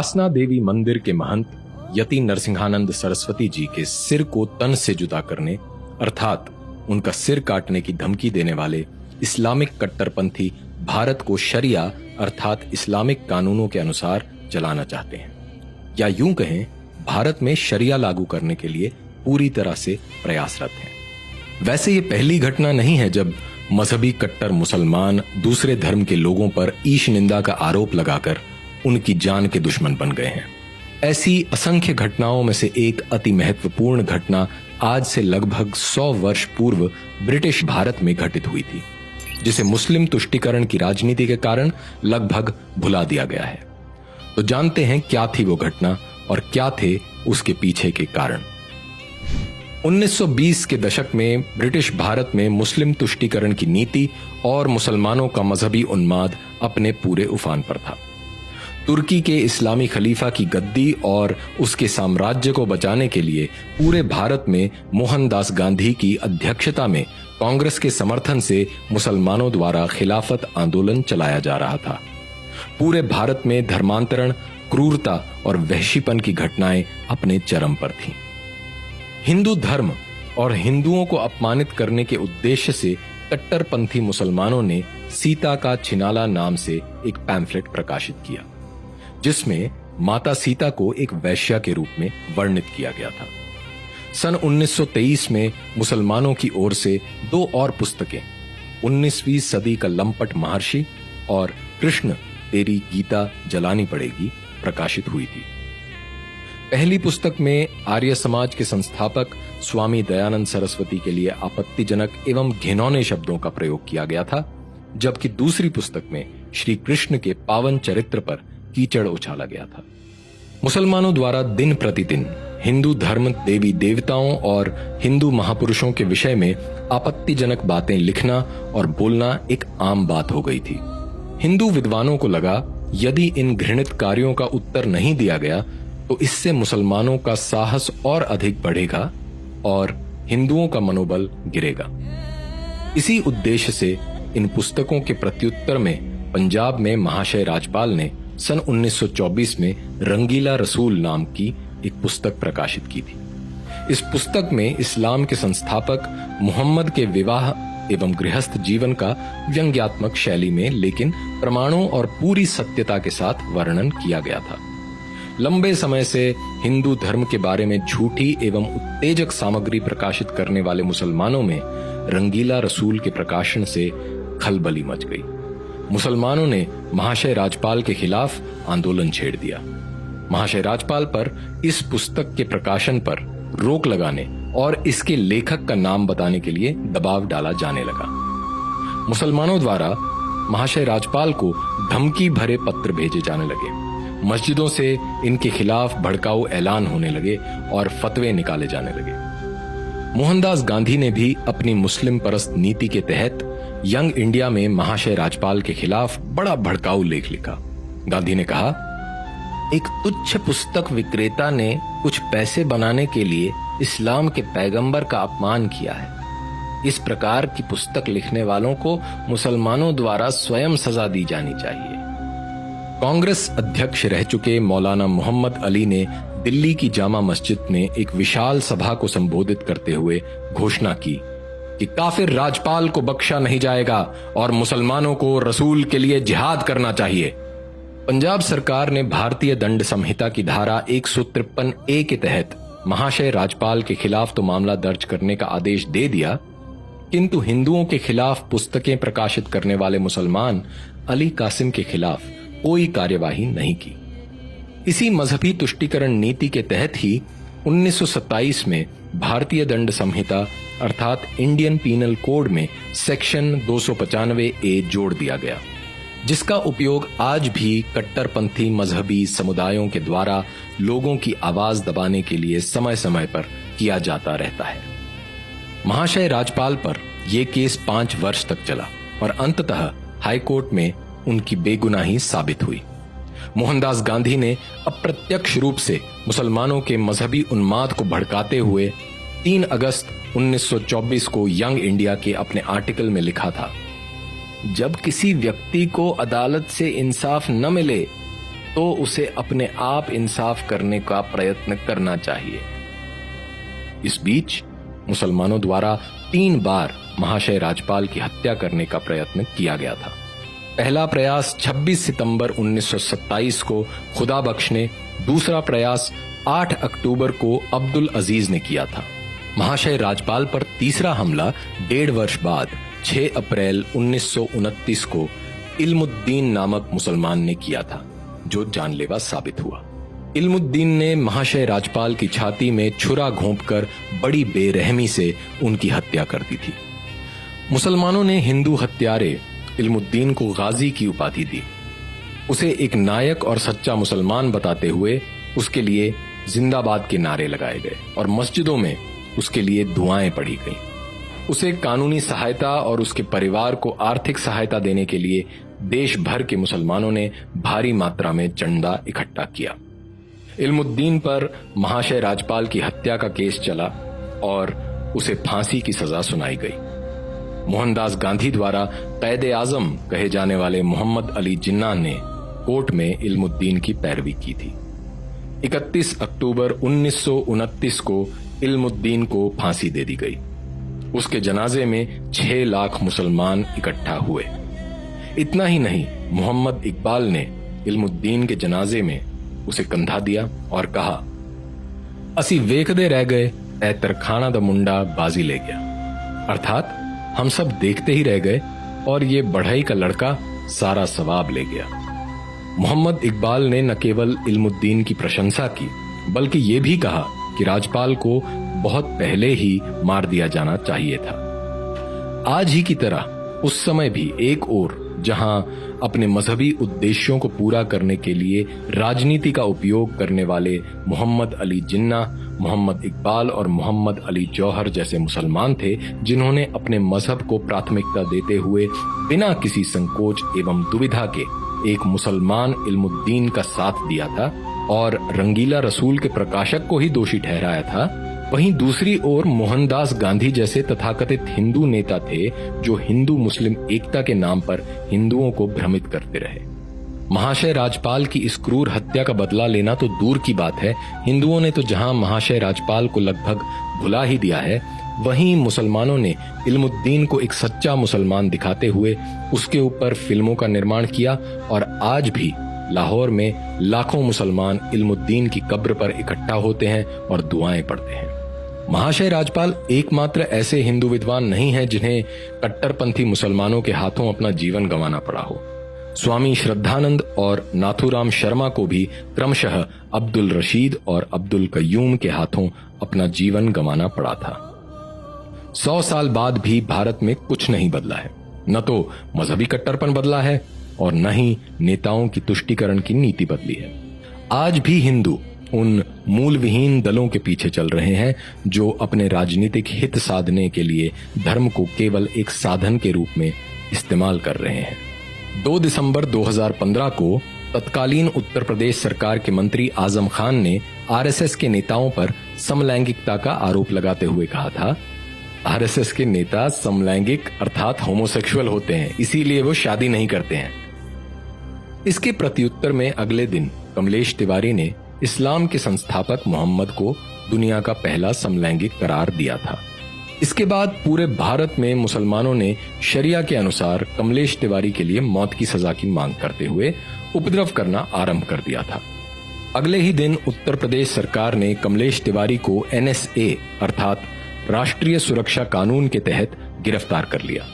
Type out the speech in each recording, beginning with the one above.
वासना देवी मंदिर के महंत यति नरसिंहानंद सरस्वती जी के सिर को तन से जुदा करने अर्थात उनका सिर काटने की धमकी देने वाले इस्लामिक कट्टरपंथी भारत को शरिया अर्थात इस्लामिक कानूनों के अनुसार चलाना चाहते हैं, या यूं कहें भारत में शरिया लागू करने के लिए पूरी तरह से प्रयासरत हैं। वैसे ये पहली घटना नहीं है जब मजहबी कट्टर मुसलमान दूसरे धर्म के लोगों पर ईश निंदा का आरोप लगाकर उनकी जान के दुश्मन बन गए हैं। ऐसी असंख्य घटनाओं में से एक अति महत्वपूर्ण घटना आज से लगभग 100 वर्ष पूर्व ब्रिटिश भारत में घटित हुई थी, जिसे मुस्लिम तुष्टीकरण की राजनीति के कारण लगभग भुला दिया गया है। तो जानते हैं क्या थी वो घटना और क्या थे उसके पीछे के कारण। 1920 के दशक में ब्रिटिश भारत में मुस्लिम तुष्टीकरण की नीति और मुसलमानों का मजहबी उन्माद अपने पूरे उफान पर था। तुर्की के इस्लामी खलीफा की गद्दी और उसके साम्राज्य को बचाने के लिए पूरे भारत में मोहनदास गांधी की अध्यक्षता में कांग्रेस के समर्थन से मुसलमानों द्वारा खिलाफत आंदोलन चलाया जा रहा था। पूरे भारत में धर्मांतरण, क्रूरता और वहशीपन की घटनाएं अपने चरम पर थीं। हिंदू धर्म और हिंदुओं को अपमानित करने के उद्देश्य से कट्टरपंथी मुसलमानों ने सीता का छिनाला नाम से एक पैम्फलेट प्रकाशित किया, जिसमें माता सीता को एक वैश्या के रूप में वर्णित किया गया था। सन 1923 में मुसलमानों की ओर से 2 और पुस्तकें 19वीं सदी का लंपट महर्षि और कृष्ण तेरी गीता जलानी पड़ेगी प्रकाशित हुई थी। पहली पुस्तक में आर्य समाज के संस्थापक स्वामी दयानंद सरस्वती के लिए आपत्तिजनक एवं घिनौने शब्दों का प्रयोग किया गया था, जबकि दूसरी पुस्तक में श्री कृष्ण के पावन चरित्र पर कीचड़ उछाला गया था। मुसलमानों द्वारा दिन प्रतिदिन हिंदू धर्म, देवी देवताओं और हिंदू महापुरुषों के विषय में आपत्तिजनक बातें लिखना और बोलना एक आम बात हो गई थी। हिंदू विद्वानों को लगा यदि इन घृणित कार्यों का उत्तर नहीं दिया गया तो इससे मुसलमानों का साहस और अधिक बढ़ेगा और हिंदुओं का मनोबल गिरेगा। इसी उद्देश्य से इन पुस्तकों के प्रत्युत्तर में पंजाब में महाशय राजपाल ने सन 1924 में रंगीला रसूल नाम की एक पुस्तक प्रकाशित की थी। इस पुस्तक में इस्लाम के संस्थापक मुहम्मद के विवाह एवं गृहस्थ जीवन का व्यंग्यात्मक शैली में लेकिन प्रमाणों और पूरी सत्यता के साथ वर्णन किया गया था। लंबे समय से हिंदू धर्म के बारे में झूठी एवं उत्तेजक सामग्री प्रकाशित करने वाले मुसलमानों में रंगीला रसूल के प्रकाशन से खलबली मच गई। मुसलमानों ने महाशय राजपाल के खिलाफ आंदोलन छेड़ दिया। महाशय राजपाल पर इस पुस्तक के प्रकाशन पर रोक लगाने और इसके लेखक का नाम बताने के लिए दबाव डाला जाने लगा। मुसलमानों द्वारा महाशय राजपाल को धमकी भरे पत्र भेजे जाने लगे। मस्जिदों से इनके खिलाफ भड़काऊ ऐलान होने लगे और फतवे निकाले जाने लगे। मोहनदास गांधी ने भी अपनी मुस्लिम परस्त नीति के तहत यंग इंडिया में महाशय राजपाल के खिलाफ बड़ा भड़काऊ लेख लिखा। गांधी ने कहा, एक तुच्छ पुस्तक विक्रेता ने कुछ पैसे बनाने के लिए इस्लाम के पैगंबर का अपमान किया है। इस प्रकार की पुस्तक लिखने वालों को मुसलमानों द्वारा स्वयं सजा दी जानी चाहिए। कांग्रेस अध्यक्ष रह चुके मौलाना मोहम्मद अली ने दिल्ली की जामा मस्जिद में एक विशाल सभा को संबोधित करते हुए घोषणा की कि काफिर राजपाल को बख्शा नहीं जाएगा और मुसलमानों को रसूल के लिए जिहाद करना चाहिए। पंजाब सरकार ने भारतीय दंड संहिता की धारा 153A के तहत महाशय राजपाल के खिलाफ तो मामला दर्ज करने का आदेश दे दिया, किंतु हिंदुओं के खिलाफ पुस्तकें प्रकाशित करने वाले मुसलमान अली कासिम के खिलाफ कोई कार्यवाही नहीं की। इसी मजहबी तुष्टीकरण नीति के तहत ही 1927 में भारतीय दंड संहिता अर्थात इंडियन पीनल कोड में सेक्शन 295A जोड़ दिया गया, जिसका उपयोग आज भी कट्टरपंथी मजहबी समुदायों के द्वारा लोगों की आवाज दबाने के लिए समय समय पर किया जाता रहता है। महाशय राजपाल पर यह केस 5 वर्ष तक चला और अंततः हाईकोर्ट में उनकी बेगुनाही साबित हुई। मोहनदास गांधी ने अप्रत्यक्ष रूप से मुसलमानों के मजहबी उन्माद को भड़काते हुए 3 अगस्त 1924 को यंग इंडिया के अपने आर्टिकल में लिखा था, जब किसी व्यक्ति को अदालत से इंसाफ न मिले तो उसे अपने आप इंसाफ करने का प्रयत्न करना चाहिए। इस बीच मुसलमानों द्वारा 3 बार महाशय राजपाल की हत्या करने का प्रयत्न किया गया था। पहला प्रयास 26 सितंबर 1927 को खुदा बख्श ने, दूसरा प्रयास 8 अक्टूबर को अब्दुल अजीज ने किया था। महाशय राजपाल पर तीसरा हमला 1.5 वर्ष बाद 6 अप्रैल 1929 को इल्मुद्दीन नामक मुसलमान ने किया था, जो जानलेवा साबित हुआ। इल्मुद्दीन ने महाशय राजपाल की छाती में छुरा घोंपकर बड़ी बेरहमी से उनकी हत्या कर दी थी। मुसलमानों ने हिंदू हत्यारे इल्मुद्दीन को गाजी की उपाधि दी। उसे एक नायक और सच्चा मुसलमान बताते हुए उसके लिए जिंदाबाद के नारे लगाए गए और मस्जिदों में उसके लिए दुआएं पढ़ी गईं। उसे कानूनी सहायता और उसके परिवार को आर्थिक सहायता देने के लिए देश भर के मुसलमानों ने भारी मात्रा में चंदा इकट्ठा किया। इल्मुद्दीन पर महाशय राजपाल की हत्या का केस चला और उसे फांसी की सजा सुनाई गई। मोहनदास गांधी द्वारा कैद आजम कहे जाने वाले मोहम्मद अली जिन्ना ने कोर्ट में इल्मुद्दीन की पैरवी की थी। 31 अक्टूबर 1929 को इल्मुद्दीन को फांसी दे दी गई। उसके जनाजे में 6 लाख मुसलमान इकट्ठा हुए। इतना ही नहीं, मोहम्मद इकबाल ने इल्मुद्दीन के जनाजे में उसे कंधा दिया और कहा, असी वेखदे रह गए ऐ तरखाना दा मुंडा बाजी ले गया। अर्थात हम सब देखते ही रह गए और ये बढ़ई का लड़का सारा सवाब ले गया। मोहम्मद इकबाल ने न केवल इल्मुद्दीन की प्रशंसा की, बल्कि ये भी कहा कि राजपाल को बहुत पहले ही मार दिया जाना चाहिए था। आज ही की तरह उस समय भी एक ओर जहां अपने मजहबी उद्देश्यों को पूरा करने के लिए राजनीति का उपयोग करने वाले मोहम्मद अली जिन्ना, मोहम्मद इकबाल और मोहम्मद अली जौहर जैसे मुसलमान थे, जिन्होंने अपने मजहब को प्राथमिकता देते हुए बिना किसी संकोच एवं दुविधा के एक मुसलमान इल्मुद्दीन का साथ दिया था और रंगीला रसूल के प्रकाशक को ही दोषी ठहराया था, वहीं दूसरी ओर मोहनदास गांधी जैसे तथाकथित हिंदू नेता थे जो हिंदू मुस्लिम एकता के नाम पर हिंदुओं को भ्रमित करते रहे। महाशय राजपाल की इस क्रूर हत्या का बदला लेना तो दूर की बात है, हिंदुओं ने तो जहां महाशय राजपाल को लगभग भुला ही दिया है, वहीं मुसलमानों ने इल्मुद्दीन को एक सच्चा मुसलमान दिखाते हुए उसके ऊपर फिल्मों का निर्माण किया और आज भी लाहौर में लाखों मुसलमान इल्मुद्दीन की कब्र पर इकट्ठा होते हैं और दुआएं पढ़ते हैं। महाशय राजपाल एकमात्र ऐसे हिंदू विद्वान नहीं हैं जिन्हें कट्टरपंथी मुसलमानों के हाथों अपना जीवन गंवाना पड़ा हो। स्वामी श्रद्धानंद और नाथूराम शर्मा को भी क्रमशः अब्दुल रशीद और अब्दुल कय्यूम के हाथों अपना जीवन गंवाना पड़ा था। 100 साल बाद भी भारत में कुछ नहीं बदला है। न तो मजहबी कट्टरपन बदला है और न ही नेताओं की तुष्टीकरण की नीति बदली है। आज भी हिंदू उन मूल विहीन दलों के पीछे चल रहे हैं जो अपने राजनीतिक हित साधने के लिए धर्म को केवल एक साधन के रूप में इस्तेमाल कर रहे हैं। 2 दिसंबर 2015 को तत्कालीन उत्तर प्रदेश सरकार के मंत्री आजम खान ने आरएसएस के नेताओं पर समलैंगिकता का आरोप लगाते हुए कहा था, आरएसएस के नेता समलैंगिक अर्थात होमोसेक्सुअल होते हैं, इसीलिए वो शादी नहीं करते हैं। इसके प्रत्युत्तर में अगले दिन कमलेश तिवारी ने इस्लाम के संस्थापक मोहम्मद को दुनिया का पहला समलैंगिक करार दिया था। इसके बाद पूरे भारत में मुसलमानों ने शरिया के अनुसार कमलेश तिवारी के लिए मौत की सजा की मांग करते हुए उपद्रव करना आरंभ कर दिया था। अगले ही दिन उत्तर प्रदेश सरकार ने कमलेश तिवारी को NSA अर्थात राष्ट्रीय सुरक्षा कानून के तहत गिरफ्तार कर लिया।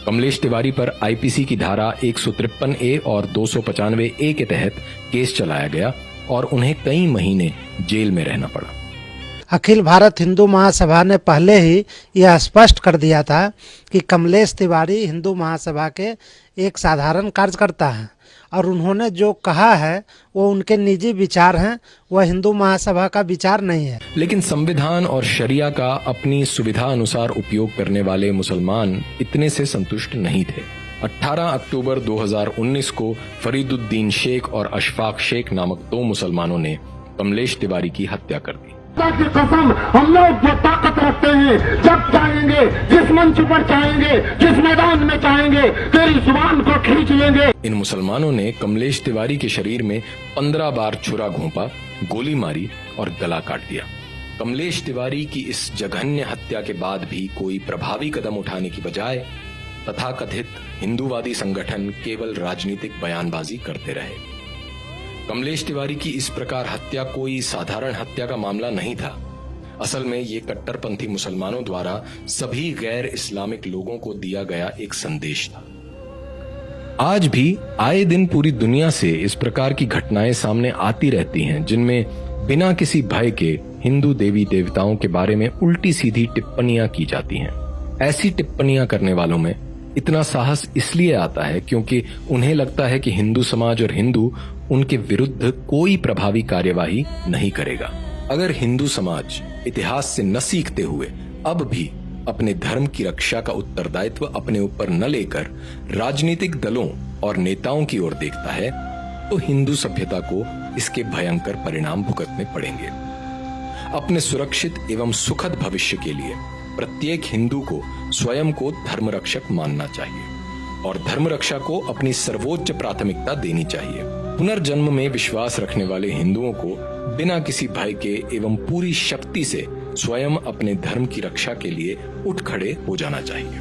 कमलेश तिवारी पर IPC की धारा 153A और 295A के तहत केस चलाया गया और उन्हें कई महीने जेल में रहना पड़ा। अखिल भारत हिंदू महासभा ने पहले ही यह स्पष्ट कर दिया था कि कमलेश तिवारी हिंदू महासभा के एक साधारण कार्यकर्ता हैं और उन्होंने जो कहा है वो उनके निजी विचार हैं, वह हिंदू महासभा का विचार नहीं है। लेकिन संविधान और शरिया का अपनी सुविधा अनुसार उपयोग करने वाले मुसलमान इतने से संतुष्ट नहीं थे। 18 अक्टूबर 2019 को फरीदुद्दीन शेख और अशफाक शेख नामक 2 मुसलमानों ने कमलेश तिवारी की हत्या कर दी। की कसम, हम लोग जो ताकत सकते हैं, जब चाहेंगे, जिस मंच पर चाहेंगे, जिस मैदान में चाहेंगे, तेरी जुबान को खींच लेंगे। इन मुसलमानों ने कमलेश तिवारी के शरीर में 15 बार छुरा घोंपा, गोली मारी और गला काट दिया। कमलेश तिवारी की इस जघन्य हत्या के बाद भी कोई प्रभावी कदम उठाने की बजाय तथाकथित हिंदूवादी संगठन केवल राजनीतिक बयानबाजी करते रहे। कमलेश तिवारी की इस प्रकार हत्या कोई साधारण हत्या का मामला नहीं था। असल में ये कट्टरपंथी मुसलमानों द्वारा सभी गैर इस्लामिक लोगों को दिया गया एक संदेश था। आज भी आए दिन पूरी दुनिया से इस प्रकार की घटनाएं सामने आती रहती हैं, जिनमें बिना किसी भय के हिंदू देवी देवताओं के बारे में उल्टी सीधी टिप्पणियां की जाती हैं। ऐसी टिप्पणियां करने वालों में इतना साहस इसलिए आता है क्योंकि उन्हें लगता है कि हिंदू समाज और हिंदू उनके विरुद्ध कोई प्रभावी कार्यवाही नहीं करेगा। अगर हिंदू समाज इतिहास से न सीखते हुए अब भी अपने धर्म की रक्षा का उत्तरदायित्व अपने ऊपर न लेकर राजनीतिक दलों और नेताओं की ओर देखता है, तो हिंदू सभ्यता को इसके भयंकर परिणाम भुगतने पड़ेंगे। अपने सुरक्षित एवं सुखद भविष्य के लिए प्रत्येक हिंदू को स्वयं को धर्मरक्षक मानना चाहिए और धर्म रक्षा को अपनी सर्वोच्च प्राथमिकता देनी चाहिए। पुनर्जन्म में विश्वास रखने वाले हिंदुओं को बिना किसी भय के एवं पूरी शक्ति से स्वयं अपने धर्म की रक्षा के लिए उठ खड़े हो जाना चाहिए।